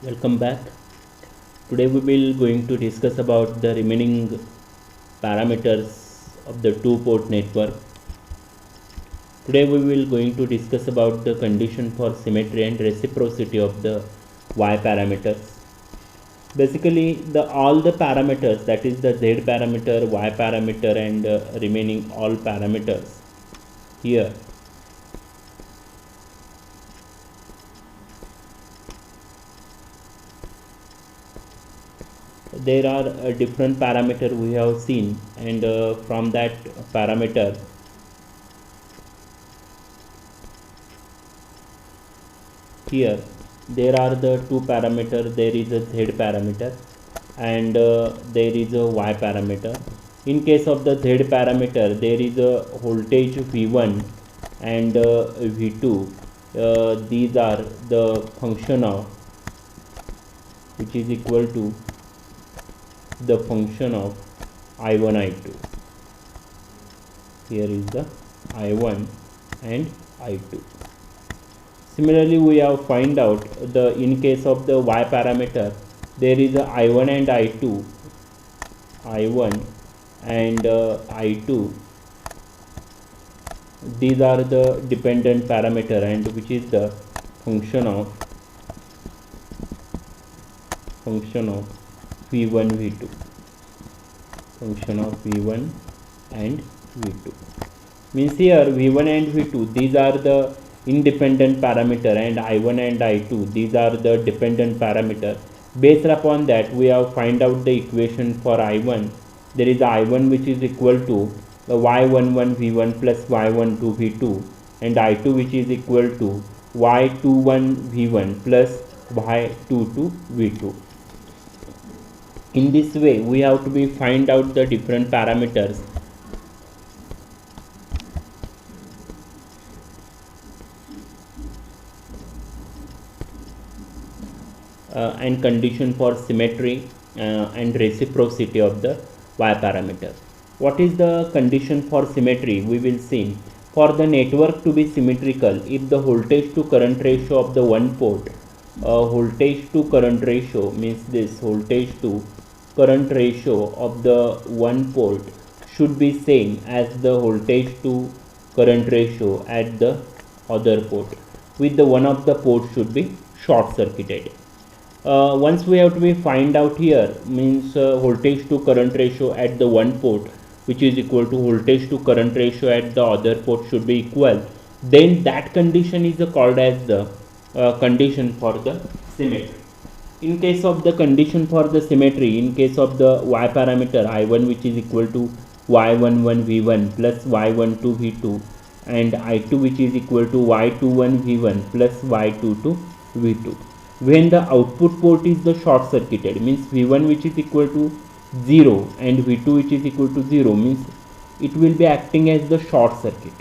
Welcome back. Today we will going to discuss about the remaining parameters of the two-port network. Today we will going to discuss about the condition for symmetry and reciprocity of the Y parameters. Basically, the all the parameters, that is the Z parameter, Y parameter, and remaining all parameters here. There are different parameter we have seen, and from that parameter here there are the two parameter. There is a Z parameter and there is a Y parameter. In case of the Z parameter, there is a voltage V1 and V2. These are the function of, which is equal to the function of I1 I2. Here is the I1 and I2. Similarly, we have find out the in case of the Y parameter, there is a I1 and I2, I1 and I2. These are the dependent parameter, and which is the function of V1 V2, function of V1 and V2. Means here V1 and V2, these are the independent parameter, and I1 and I2, these are the dependent parameter. Based upon that, we have find out the equation for I1. There is I1 which is equal to Y11 V1 plus Y12 V2, and I2 which is equal to Y21 V1 plus Y22 V2. In this way, we have to be find out the different parameters and condition for symmetry and reciprocity of the Y parameter. What is the condition for symmetry? We will see. For the network to be symmetrical, if the voltage to current ratio of the one port, voltage to current ratio means this voltage to current ratio of the one port should be same as the voltage to current ratio at the other port, with the one of the port should be short circuited. Once we have to be find out here means voltage to current ratio at the one port which is equal to voltage to current ratio at the other port should be equal, then that condition is called as the condition for the symmetry. In case of the condition for the symmetry, in case of the Y parameter I1 which is equal to Y11 V1 plus Y12 V2, and I2 which is equal to Y21 V1 plus Y22 V2. When the output port is the short circuited, means V1 which is equal to 0 and V2 which is equal to 0, means it will be acting as the short circuit,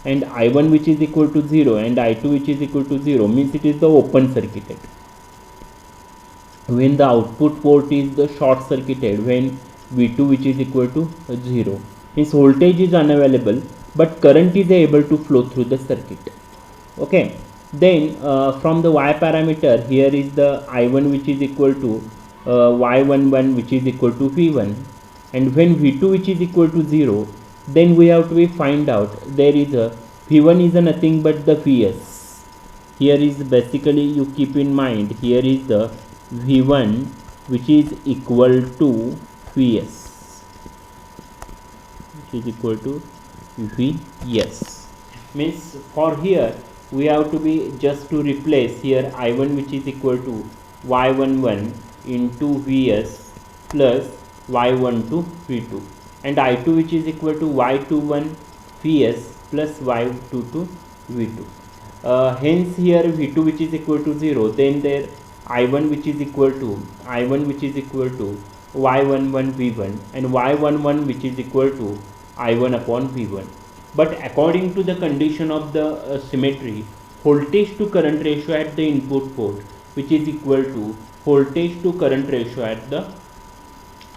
and I1 which is equal to 0 and I2 which is equal to 0 means it is the open circuited. When the output port is the short circuited, when V2 which is equal to 0, means voltage is unavailable but current is able to flow through the circuit. Okay. Then from the Y parameter, here is the I1 which is equal to Y11 which is equal to V1, and when V2 which is equal to 0, then we have to be find out there is a V1 is a nothing but the Vs. Here is basically you keep in mind, here is the V1 which is equal to Vs, which is equal to Vs. Means for here we have to be just to replace here I1 which is equal to Y11 into Vs plus Y12 V2, and I2 which is equal to Y21 Vs plus Y22 V2. Hence here V2 which is equal to 0, then there I1 which is equal to Y11 V1 and Y11 which is equal to I1 upon V1. But according to the condition of the symmetry, voltage to current ratio at the input port which is equal to voltage to current ratio at the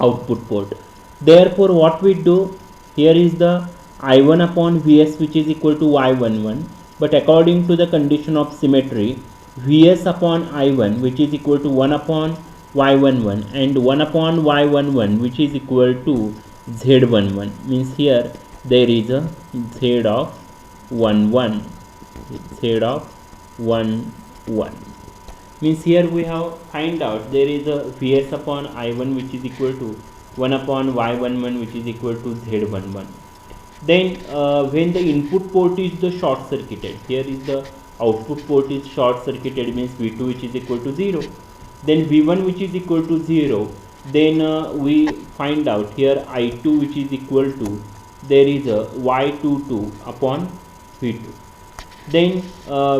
output port. Therefore, what we do here is the I1 upon Vs which is equal to Y11, but according to the condition of symmetry, Vs upon I1 which is equal to 1 upon y11 and 1 upon y11 which is equal to z11, means here there is a z of 1 1, z of 1 1, means here we have find out there is a Vs upon I1 which is equal to 1 upon y11 which is equal to z11. Then when the input port is the short circuited, here is the output port is short circuited, means V2 which is equal to 0, then V1 which is equal to 0, then we find out here I2 which is equal to, there is a Y22 upon V2. Then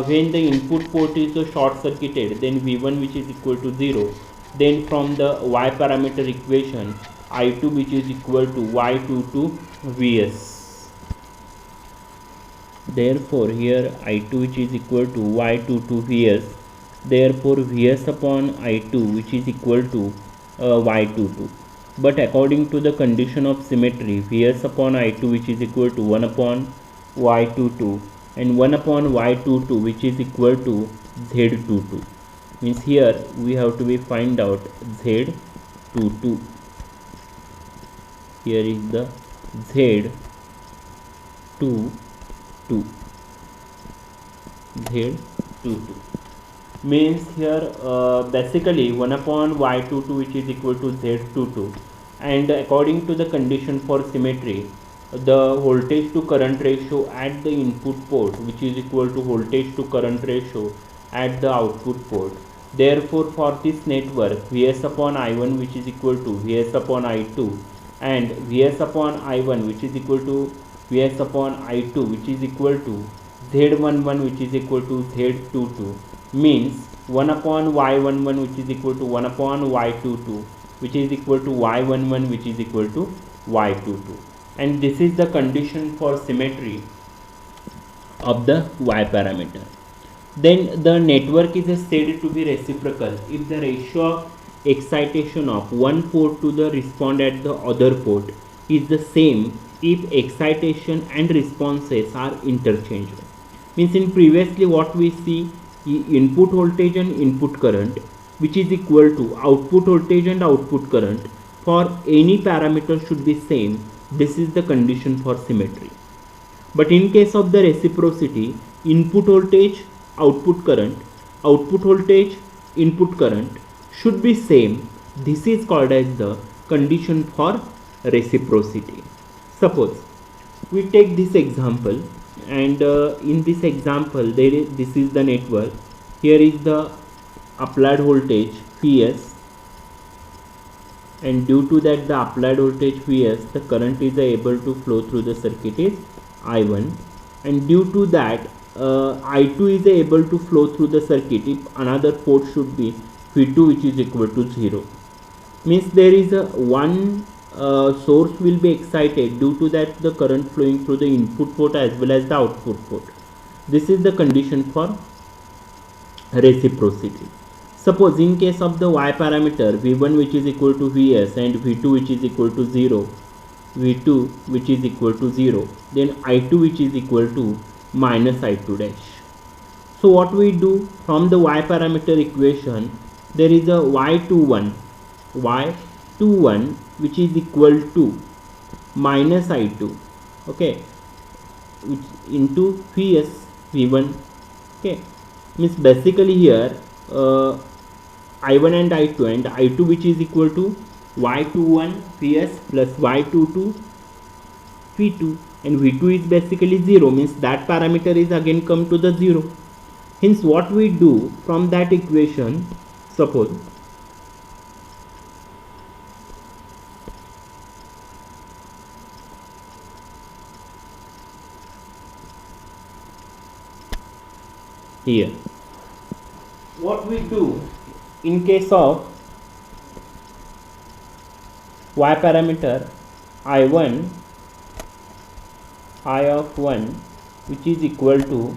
when the input port is the short circuited, then V1 which is equal to 0, then from the Y parameter equation I2 which is equal to Y22 Vs. Therefore here I2 which is equal to Y22 Vs, therefore Vs upon I2 which is equal to Y22. But according to the condition of symmetry, Vs upon I2 which is equal to 1 upon Y22 and 1 upon Y22 which is equal to Z22, means here we have to be find out Z22. Here is the Z22, Z22, means here basically 1 upon Y22 which is equal to Z22, and according to the condition for symmetry, the voltage to current ratio at the input port which is equal to voltage to current ratio at the output port. Therefore for this network Vs upon I1 which is equal to Vs upon I2 and Vs upon I1 which is equal to Vs upon I2 which is equal to Z11 which is equal to Z22, means 1 upon Y11 which is equal to 1 upon Y22 which is equal to Y11 which is equal to Y22, and this is the condition for symmetry of the Y parameter. Then the network is said to be reciprocal if the ratio of excitation of one port to the response at the other port is the same if excitation and responses are interchangeable. Means in previously what we see, input voltage and input current which is equal to output voltage and output current for any parameter should be same. This is the condition for symmetry. But in case of the reciprocity, input voltage, output current, output voltage, input current should be same. This is called as the condition for reciprocity. Suppose we take this example, and in this example this is the network. Here is the applied voltage Vs, and due to that the applied voltage Vs, the current is able to flow through the circuit is I1, and due to that I2 is able to flow through the circuit if another port should be V2 which is equal to 0, means there is a one source will be excited, due to that the current flowing through the input port as well as the output port. This is the condition for reciprocity. Suppose in case of the Y parameter V1 which is equal to Vs and V2 which is equal to 0, V2 which is equal to 0, then I2 which is equal to minus I2 dash. So what we do from the Y parameter equation, there is a Y21 which is equal to minus I2, okay, which into Vs V1, okay, means basically here I1 and I2 and I2 which is equal to Y21 Vs plus Y22 V2, and V2 is basically 0, means that parameter is again come to the 0. Hence what we do from that equation, suppose here, what we do in case of Y parameter I1 I of 1 which is equal to,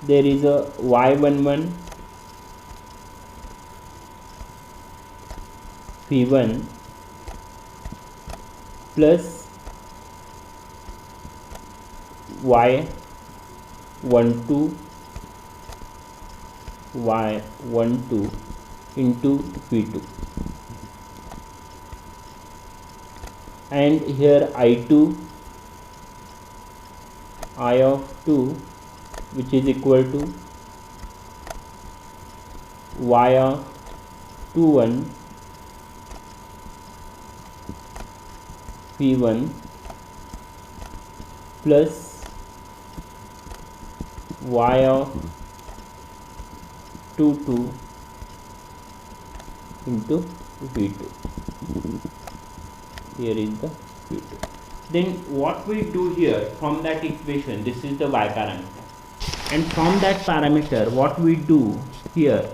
there is a Y11 V1 plus Y12 y12 into V2, and here I2 I of 2 which is equal to y of 21 V1 plus y of 22 into V2. Here is the V2. Then what we do here from that equation, this is the y parameter, and from that parameter what we do here,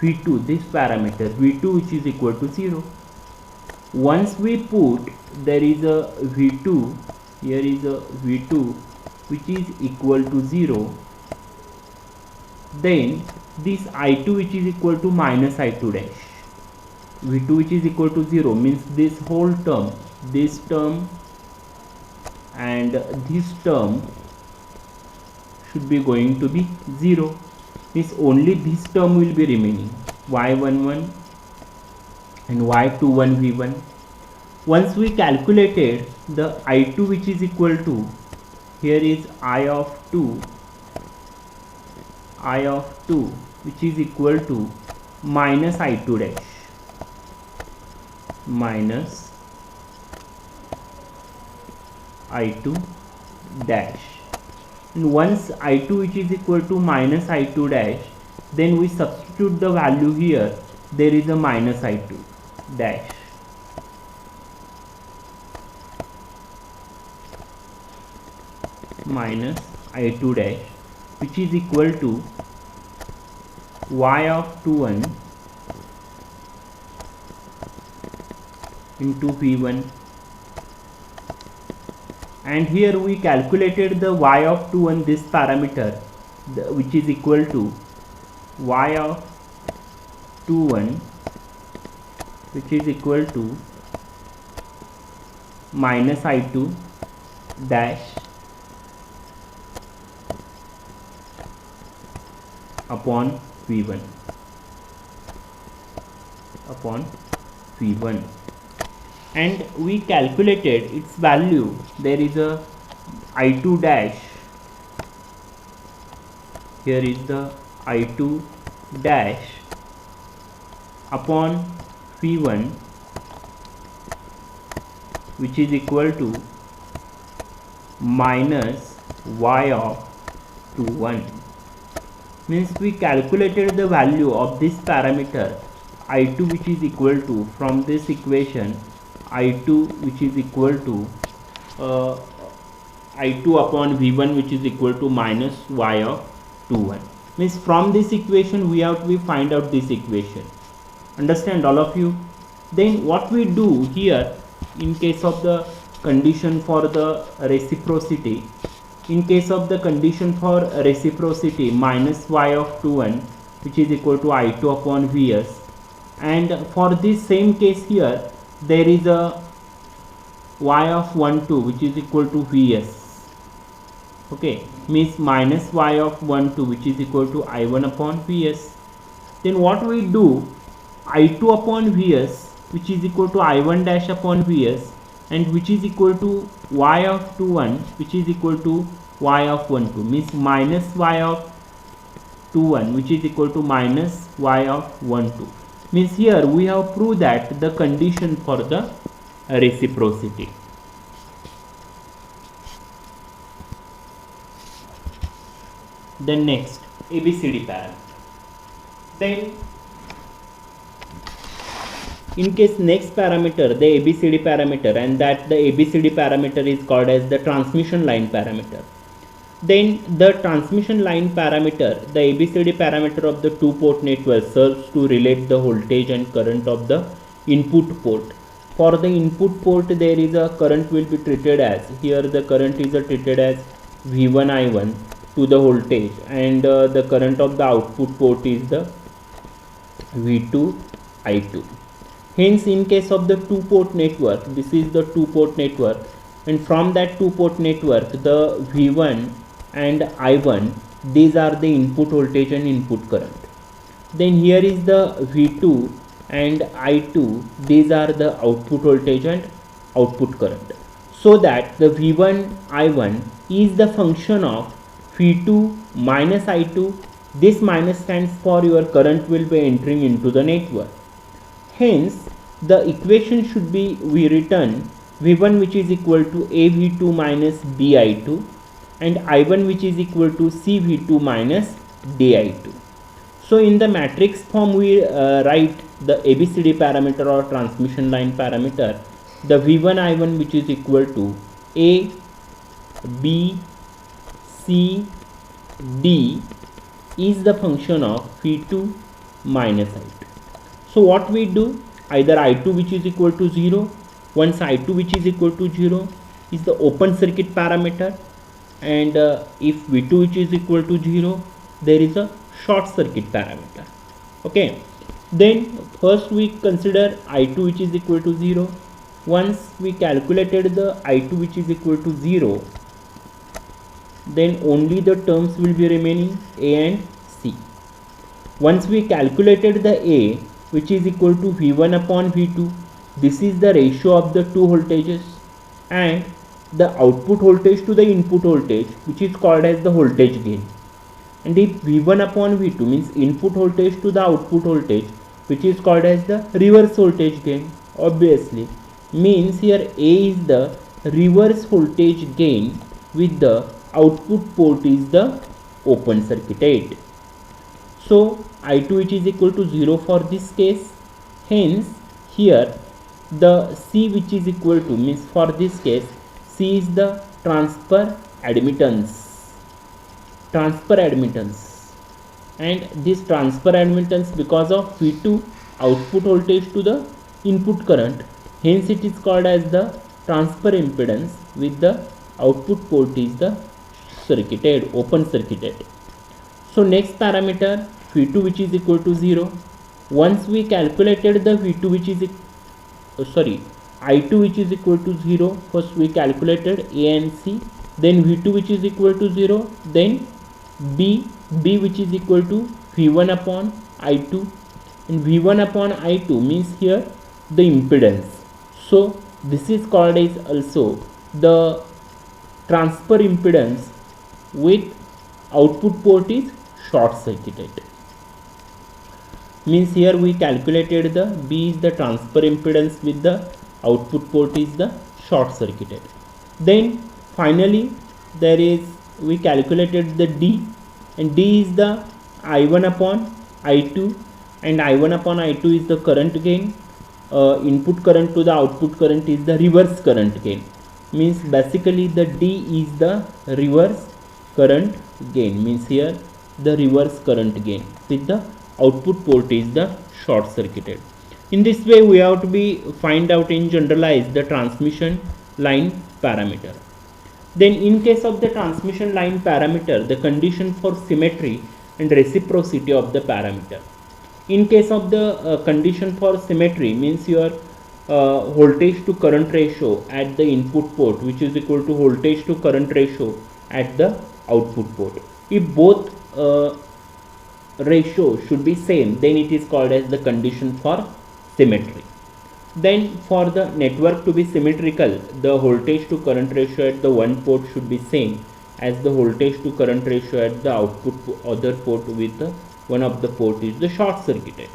V2, this parameter V2 which is equal to 0. Once we put, there is a V2, here is a V2 which is equal to 0, then this I2 which is equal to minus I2 dash, V2 which is equal to 0 means this whole term, this term and this term should be going to be 0, means only this term will be remaining, y11 and y21 V1. Once we calculated the I2 which is equal to, here is I of 2 which is equal to minus I2 dash, minus I2 dash, and once I2 which is equal to minus I2 dash, then we substitute the value here, there is a minus I2 dash, minus I2 dash which is equal to y of 21 into V1, and here we calculated the y of 21, this parameter which is equal to y of 21 which is equal to minus I2 dash upon V1, and we calculated its value, there is a I2 dash, here is the I2 dash upon V1 which is equal to minus y of 21, means we calculated the value of this parameter I2 which is equal to, from this equation, I2 which is equal to I2 upon V1 which is equal to minus y of 21, means from this equation we find out this equation. Understand all of you? Then what we do here, in case of the condition for the reciprocity, minus y of 21 which is equal to I2 upon Vs, and for this same case here there is a y of 12 which is equal to Vs, okay, means minus y of 12 which is equal to I1 upon Vs. Then what we do, I2 upon Vs which is equal to I1 dash upon Vs, and which is equal to y of 21 which is equal to y of 12, means minus y of 21 which is equal to minus y of 12, means here we have proved that the condition for the reciprocity. Then next, ABCD parameter. Then in case next parameter, the ABCD parameter, and that the ABCD parameter is called as the transmission line parameter. Then the transmission line parameter, the ABCD parameter of the two-port network, serves to relate the voltage and current of the input port. For the input port, there is a current will be treated as, here the current is treated as V1 I1 to the voltage, and the current of the output port is the V2 I2. Hence, in case of the two-port network, this is the two-port network, and from that two-port network, the V1 and I1, these are the input voltage and input current. Then here is the V2 and I2, these are the output voltage and output current. So that the V1 I1 is the function of V2 minus I2. This minus stands for your current will be entering into the network. Hence the equation should be rewritten V1 which is equal to AV2 minus BI2 and I1 which is equal to CV2 minus DI2. So in the matrix form we write the ABCD parameter or transmission line parameter, the V1 I1 which is equal to A, B, C, D is the function of V2 minus I2. So what we do, either I2 which is equal to 0, once I2 which is equal to 0 is the open circuit parameter, and if V2 which is equal to 0, there is a short circuit parameter. Okay, then first we consider I2 which is equal to 0. Once we calculated the I2 which is equal to 0, then only the terms will be remaining A and C. Once we calculated the A which is equal to V1 upon V2, this is the ratio of the two voltages, and the output voltage to the input voltage which is called as the voltage gain. And if V1 upon V2 means input voltage to the output voltage which is called as the reverse voltage gain, obviously means here A is the reverse voltage gain with the output port is the open circuited. So I2 which is equal to 0 for this case, hence here the C which is equal to means for this case C is the transfer admittance, and this transfer admittance because of V2 output voltage to the input current, hence it is called as the transfer impedance with the output port is the circuited, open circuited. So next parameter V2 which is equal to 0. Once we calculated the V2 which is I2 which is equal to 0, first we calculated A and C, then V2 which is equal to 0, then B which is equal to V1 upon I2, and V1 upon I2 means here the impedance. So this is called as also the transfer impedance with output port is short circuited. Means here we calculated the B is the transfer impedance with the output port is the short circuited. Then finally there is we calculated the D, and D is the I1 upon I2, and I1 upon I2 is the current gain. Input current to the output current is the reverse current gain, means basically the D is the reverse current gain, means here the reverse current gain with the output port is the short circuited. In this way we have to be find out in generalize the transmission line parameter. Then in case of the transmission line parameter, the condition for symmetry and reciprocity of the parameter. In case of the condition for symmetry means your voltage to current ratio at the input port which is equal to voltage to current ratio at the output port. If both ratio should be same, then it is called as the condition for symmetry. Then for the network to be symmetrical, the voltage to current ratio at the one port should be same as the voltage to current ratio at the output other port with the one of the port is the short circuited.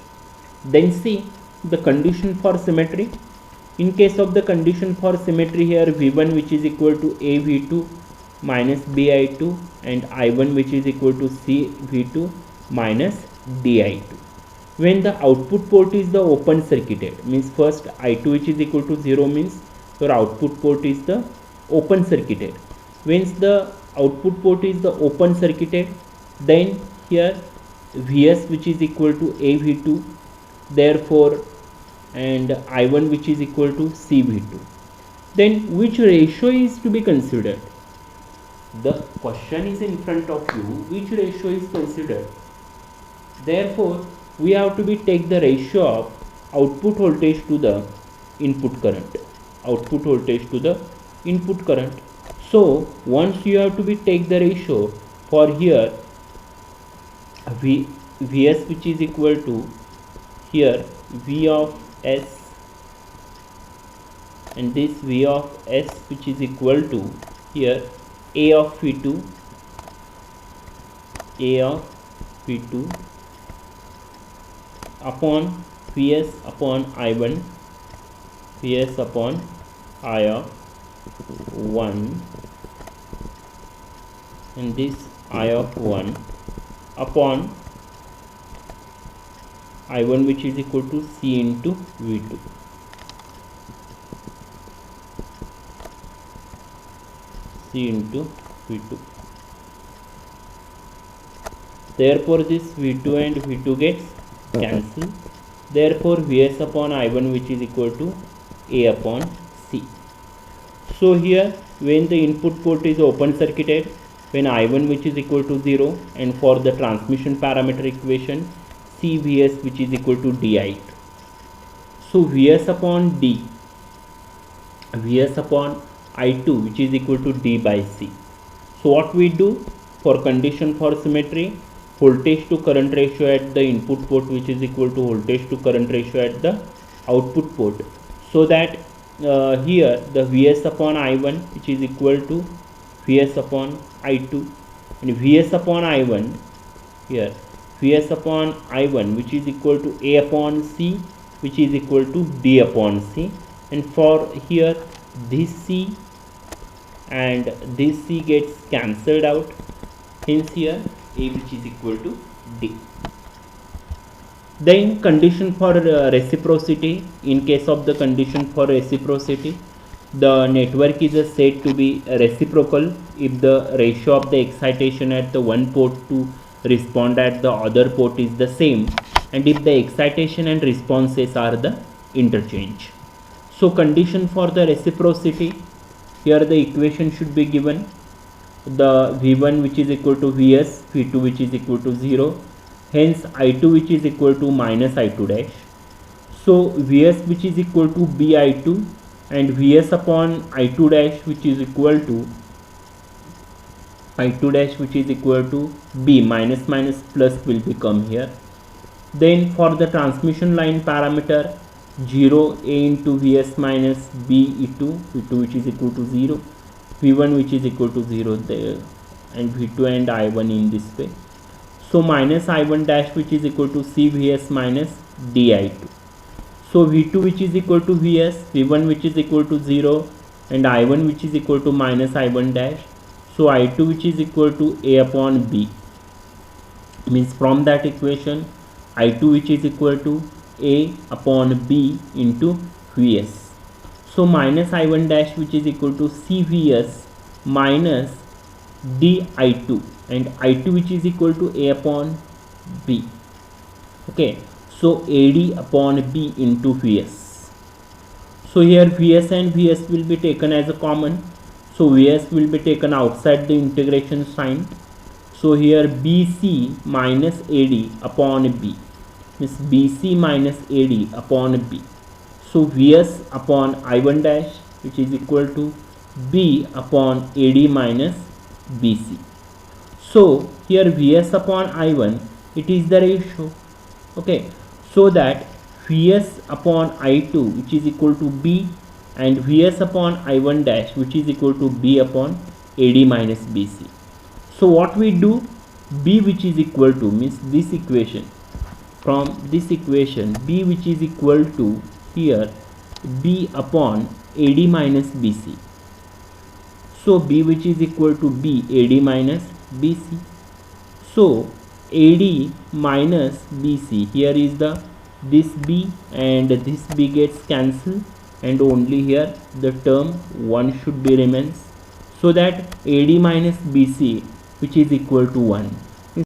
Then see the condition for symmetry. In case of the condition for symmetry, here V1 which is equal to AV2 minus BI2 and I1 which is equal to CV2 minus DI2. When the output port is the open circuited, means first I2 which is equal to 0 means your output port is the open circuited. When the output port is the open circuited, then here Vs which is equal to AV2, therefore, and I1 which is equal to CV2. Then which ratio is to be considered? The question is in front of you, which ratio is considered? Therefore we have to be take the ratio of output voltage to the input current, output voltage to the input current. So once you have to be take the ratio for here Vs which is equal to here V of S, and this V of S which is equal to here A of V2, A of V2 upon Vs upon I1, Vs upon I of 1, and this I of 1 upon I1 which is equal to C into V2. C into V2. Therefore this V2 and V2 gets cancelled. Therefore Vs upon I1 which is equal to A upon C. So here when the input port is open circuited, when I1 which is equal to 0, and for the transmission parameter equation CVS which is equal to DI2. So Vs upon D, Vs upon I2 which is equal to D by C. So what we do for condition for symmetry, voltage to current ratio at the input port which is equal to voltage to current ratio at the output port. So that here the Vs upon I1 which is equal to Vs upon I2, and Vs upon I1 here Vs upon I1 which is equal to A upon C which is equal to D upon C, and for here this C and this C gets cancelled out, hence here A which is equal to D. Then condition for reciprocity, in case of the condition for reciprocity, the network is said to be reciprocal if the ratio of the excitation at the one port to respond at the other port is the same, and if the excitation and responses are the interchange. So condition for the reciprocity, here the equation should be given, the V1 which is equal to Vs, V2 which is equal to 0, hence I2 which is equal to minus I2 dash. So Vs which is equal to BI2 and Vs upon I2 dash which is equal to I2 dash which is equal to B, minus minus plus will become here. Then for the transmission line parameter 0 A into Vs minus B E2, V2 which is equal to 0, V1 which is equal to 0 there, and V2 and I1 in this way. So minus I1 dash which is equal to CVS minus DI2. So V2 which is equal to Vs, V1 which is equal to 0, and I1 which is equal to minus I1 dash. So I2 which is equal to A upon B, means from that equation I2 which is equal to A upon B into Vs. So minus I1 dash which is equal to CVS minus DI2, and I2 which is equal to A upon B. Okay, so AD upon B into Vs. So here Vs and Vs will be taken as a common. So Vs will be taken outside the integration sign. So here BC minus AD upon B, means BC minus AD upon B. So Vs upon I1 dash which is equal to B upon AD minus BC. So here Vs upon I1, it is the ratio. Okay, so that Vs upon I2 which is equal to B, and Vs upon I1 dash which is equal to B upon AD minus BC. So what we do, B which is equal to, means this equation, from this equation B which is equal to here B upon AD minus BC. So B which is equal to B AD minus BC. So AD minus BC, here is the this B and this B gets cancelled, and only here the term 1 should be remains, so that AD minus BC which is equal to 1.